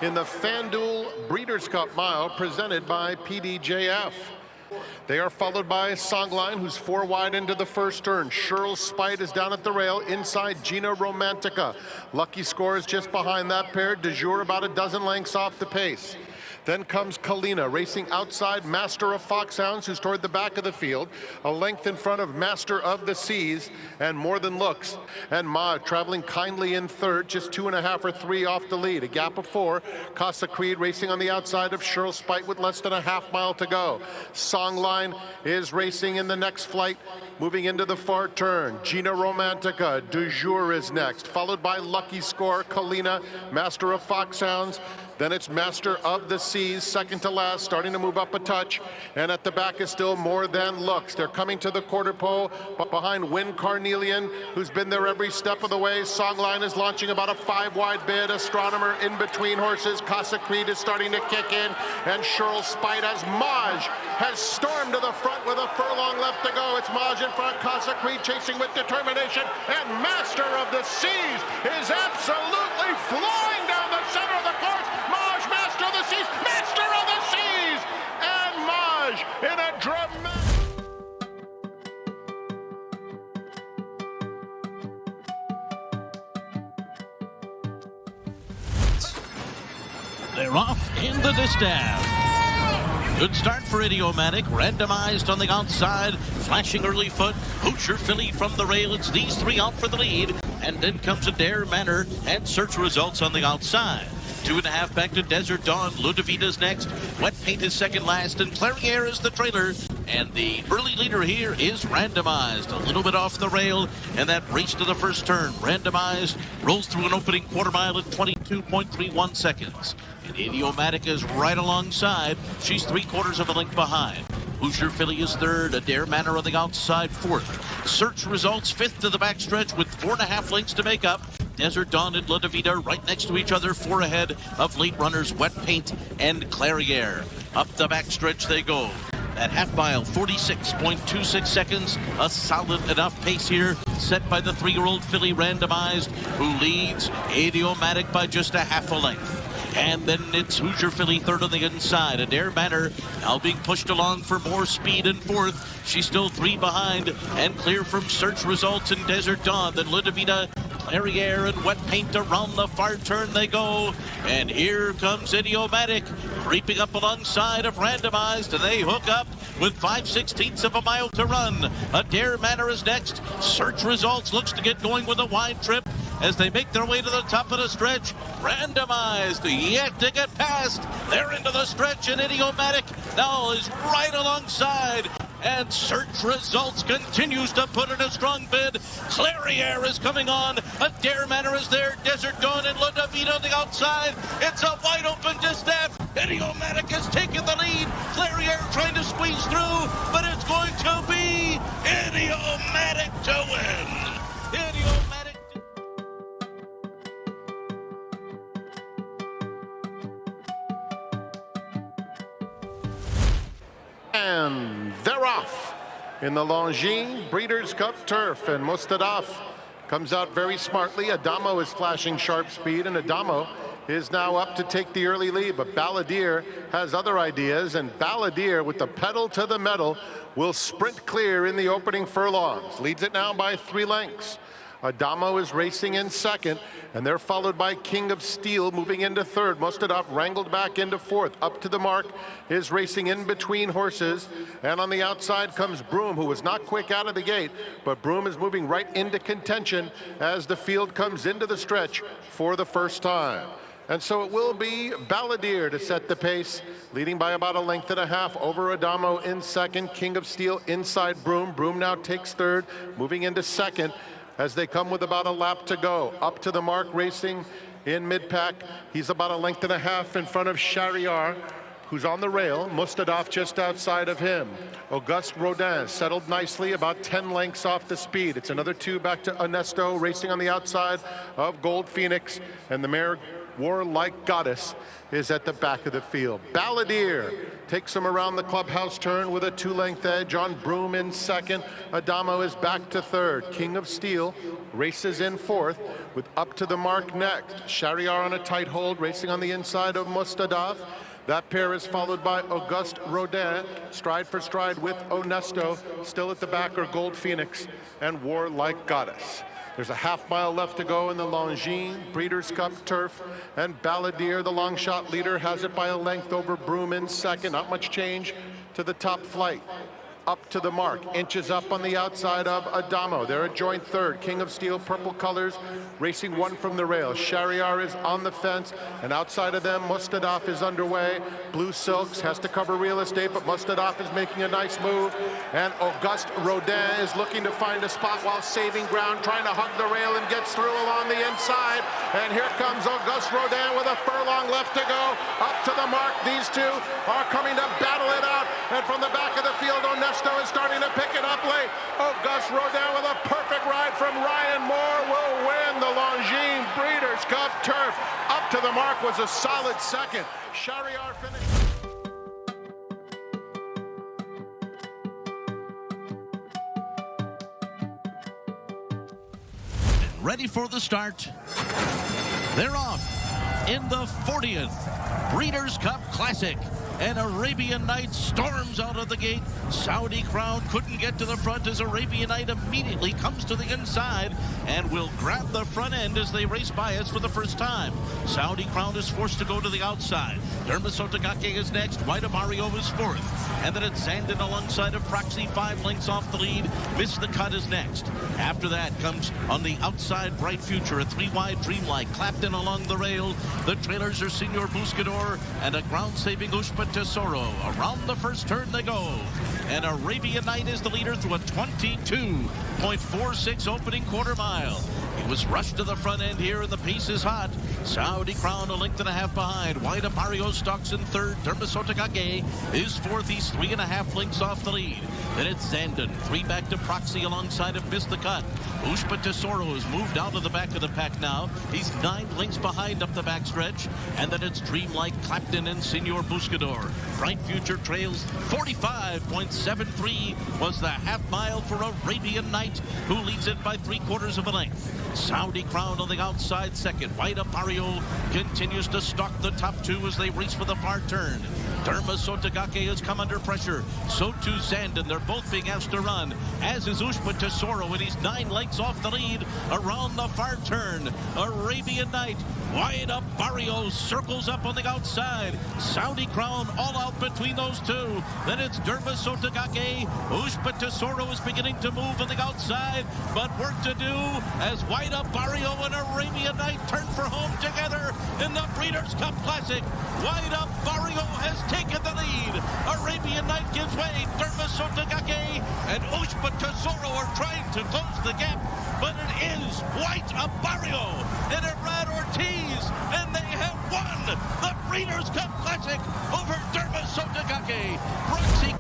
in the FanDuel Breeders' Cup Mile presented by PDJF. They are followed by Songline, who's 4 wide into the first turn. Cheryl Spite is down at the rail. Inside, Gina Romantica. Lucky Score is just behind that pair. De Jour about a dozen lengths off the pace. Then comes Kalina, racing outside Master of Foxhounds, who's toward the back of the field, a length in front of Master of the Seas and More Than Looks. And Ma traveling kindly in third, just 2.5 or 3 off the lead. A gap of 4. Casa Creed racing on the outside of Cheryl Spite with less than a half mile to go. Songline is racing in the next flight, moving into the far turn. Gina Romantica, Du Jour is next, followed by Lucky Score, Kalina, Master of Foxhounds. Then it's Master of the Seas, second to last, starting to move up a touch. And at the back is still More Than Looks. They're coming to the quarter pole, but behind Win Carnelian, who's been there every step of the way. Songline is launching about a 5-wide bid. Astronomer in between horses. Casa Creed is starting to kick in. And Cheryl Spite as Maj has stormed to the front with a furlong left to go. It's Maj in front, Casa Creed chasing with determination. And Master of the Seas is absolutely flying down the center of the course. Maj, Master of the Seas, Master of the Seas! And Maj in a dramatic... They're off in the Distaff. Good start for Idiomatic, randomized on the outside, flashing early foot, Hoosier Philly from the rail. It's these 3 out for the lead, and then comes Adair Manor and Search Results on the outside. 2.5 back to Desert Dawn. Ludovita's next. Wet Paint is second last, and Clariere is the trailer. And the early leader here is Randomized. A little bit off the rail, and that race to the first turn. Randomized rolls through an opening quarter mile at 22.31 seconds. And Idiomatic is right alongside. She's 3/4 of a length behind. Hoosier Philly is third. Adair Manor on the outside, fourth. Search Results fifth to the backstretch with 4.5 lengths to make up. Desert Dawn and Ludovita right next to each other, 4 ahead of late runners Wet Paint and Clariere. Up the backstretch they go. That half mile, 46.26 seconds. A solid enough pace here, set by the 3-year-old filly Randomized, who leads Idiomatic by just a half a length. And then it's Hoosier Philly third on the inside. Adair Manor now being pushed along for more speed in fourth. She's still 3 behind and clear from Search Results in Desert Dawn. Then Ludovita, Clariere, and Wet Paint around the far turn they go. And here comes Idiomatic, creeping up alongside of Randomized, and they hook up with 5/16 of a mile to run. Adair Manor is next. Search Results looks to get going with a wide trip as they make their way to the top of the stretch. Randomized yet to get past. They're into the stretch, and Idiomatic now is right alongside. And Search Results continues to put in a strong bid. Clariere is coming on. Adair Manor is there. Desert Dawn and Ludovita on the outside. It's a wide open Distaff. Idiomatic has taken the lead. Clariere trying to squeeze through, but it's going to be Idiomatic to win. Idiomatic. And they're off in the Longines Breeders' Cup Turf, and Mustadaf comes out very smartly. Adamo is flashing sharp speed, and Adamo is now up to take the early lead, but Balladeer has other ideas, and Balladeer, with the pedal to the metal, will sprint clear in the opening furlongs. Leads it now by 3 lengths. Adamo is racing in second, and they're followed by King of Steel moving into third. Mustadaf wrangled back into fourth. Up to the mark is racing in between horses, and on the outside comes Broom, who was not quick out of the gate, but Broom is moving right into contention as the field comes into the stretch for the first time. And so it will be Balladeer to set the pace, leading by about 1.5 lengths over Adamo in second. King of Steel inside Broom. Broom now takes third, moving into second as they come with about a lap to go. Up to the mark racing in mid-pack. He's about 1.5 lengths in front of Charrier, who's on the rail. Mustadaf just outside of him. Auguste Rodin settled nicely, about 10 lengths off the speed. It's another 2 back to Ernesto, racing on the outside of Gold Phoenix. And the mare Warlike Goddess is at the back of the field. Balladeer takes him around the clubhouse turn with a 2-length edge on Broom in second. Adamo is back to third. King of Steel races in fourth with Up to the Mark next. Shahryar on a tight hold, racing on the inside of Mustadaf. That pair is followed by Auguste Rodin, stride for stride with Onesto. Still at the back are Gold Phoenix and Warlike Goddess. There's a half-mile left to go in the Longines Breeders' Cup Turf, and Balladeer, the long shot leader, has it by a length over Broom in second. Not much change to the top flight. Up to the Mark, inches up on the outside of Adamo. They're a joint third. King of Steel, purple colors, racing one from the rail. Shahryar is on the fence, and outside of them, Mustadaf is underway. Blue Silks has to cover real estate, but Mustadaf is making a nice move. And Auguste Rodin is looking to find a spot while saving ground, trying to hug the rail and gets through along the inside. And here comes Auguste Rodin with a furlong left to go. Up to the Mark, these two are coming to battle it out. And from the back of the field, Onesto is starting to pick it up late. Auguste Rodin with a perfect ride from Ryan Moore will win the Longines Breeders' Cup Turf. Up to the Mark was a solid second. Shahryar finished. Ready for the start. They're off in the 40th Breeders' Cup Classic. And Arabian Night storms out of the gate. Saudi Crown couldn't get to the front as Arabian Night immediately comes to the inside and will grab the front end as they race by us for the first time. Saudi Crown is forced to go to the outside. Dermasotagake is next. White Abarrio is fourth. And then it's Zandon alongside of Proxy, 5 lengths off the lead. Miss the Cut is next. After that comes on the outside Bright Future, a 3-wide Dreamlight. Clapton along the rail. The trailers are Senor Buscador and a ground-saving Ushpa Tesoro. Around the first turn they go. And Arabian Night is the leader through a 22.46 opening quarter mile. He was rushed to the front end here, and the pace is hot. Saudi Crown a length and a half behind. White Abarrio stalks in third. Dermasotagake is fourth. He's 3.5 lengths off the lead. Then it's Zandon, 3 back to Proxy alongside of Miss the Cut. Ushpa Tesoro has moved out of the back of the pack now. He's 9 lengths behind up the backstretch. And then it's Dreamlight, Clapton, and Senor Buscador. Bright Future trails 45.73 was the half mile for Arabian Night, who leads it by 3/4 of a length. Saudi Crown on the outside second. White Abarrio continues to stalk the top two as they race for the far turn. Dermasotagake has come under pressure. So too Zandon. They're both being asked to run, as is Ushpa Tesoro, and he's 9 lengths off the lead around the far turn. Arabian Night. White Abarrio circles up on the outside. Saudi Crown all out between those two. Then it's Dermasotagake. Ushpa Tesoro is beginning to move on the outside, but work to do as White Abarrio and Arabian Night turn for home together in the Breeders' Cup Classic. White Abarrio has taken the lead. Arabian Night gives way. Dermasotagake and Ushpa Tesoro are trying to close the gap, but it is White Abarrio and Irad Ortiz, and they have won the Breeders' Cup Classic over Dermasotagake. Proxy